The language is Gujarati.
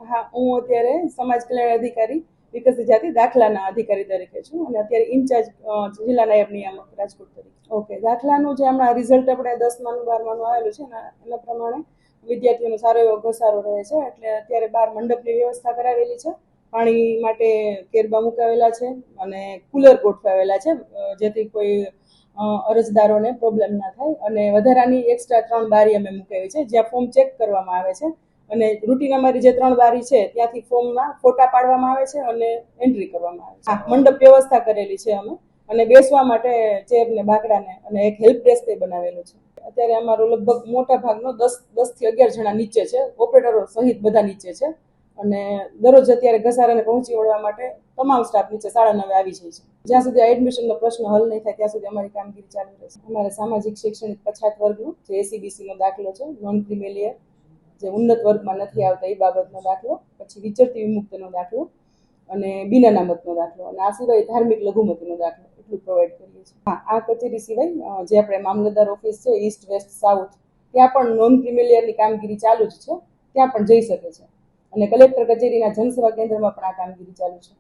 હા, હું અત્યારે સમાજ કલ્યાણ અધિકારી વિકસિત જાતિ દાખલાના અધિકારી તરીકે છું અને અત્યારે ઇન્ચાર્જ જિલ્લા નાયબ નિયામક રાજકોટ તરીકે. ઓકે, દાખલાનું જે હમણાં રિઝલ્ટ આપણે 10માનું 12માનું આવેલું છે ને એના પ્રમાણે વિદ્યાર્થીઓનો સારો એવો ઘસારો રહે છે. એટલે અત્યારે 12 મંડપની વ્યવસ્થા કરાવેલી છે, પાણી માટે કેરબા મુકાવેલા છે અને કુલર ગોઠવાવેલા છે, જેથી કોઈ અરજદારોને પ્રોબ્લેમ ના થાય. અને વધારાની એક્સ્ટ્રા 3 બારી અમે મૂકાવી છે, જ્યાં ફોર્મ ચેક કરવામાં આવે છે અને રૂટીન અમારી જે 3 બારી છે ત્યાંથી ફોર્મના ફોટા પાડવામાં આવે છે અને એન્ટ્રી કરવામાં આવે છે. મંડપ વ્યવસ્થા કરેલી છે અમે, અને બેસવા માટે ચેર ને બાકડાને અને એક હેલ્પ ડેસ્ક બનાવેલું છે. અત્યારે અમારો લગભગ મોટા ભાગનો 10 થી 11 જણા નીચે છે, ઓપરેટરો સહિત બધા નીચે છે. અને દરરોજ અત્યારે ઘસારાને પહોંચી વળવા માટે તમામ સ્ટાફ નીચે 9:30 આવી જાય છે. જ્યાં સુધી એડમિશનનો પ્રશ્ન હલ નહીં થાય ત્યાં સુધી અમારી કામગીરી ચાલુ રહેશે. અમારે સામાજિક શૈક્ષણિક પછાત વર્ગનો જે એસીબીસીનો દાખલો છે, નોન ક્રિમિલિયર જે ઉન્નત વર્ગમાં નથી આવતા એ બાબતનો દાખલો, પછી વિચરતી વિમુક્તનો દાખલો અને બિન અનામતનો દાખલો, અને આ સિવાય ધાર્મિક લઘુમતીનો દાખલો એટલું પ્રોવાઈડ કરીએ છીએ. હા, આ કચેરી સિવાય જે આપણે મામલતદાર ઓફિસ છે ઈસ્ટ વેસ્ટ સાઉથ, ત્યાં પણ નોન ક્રિમિલિયરની કામગીરી ચાલુ જ છે, ત્યાં પણ જઈ શકે છે. અને કલેક્ટર કચેરીના જનસેવા કેન્દ્રમાં પણ આ કામગીરી ચાલુ છે.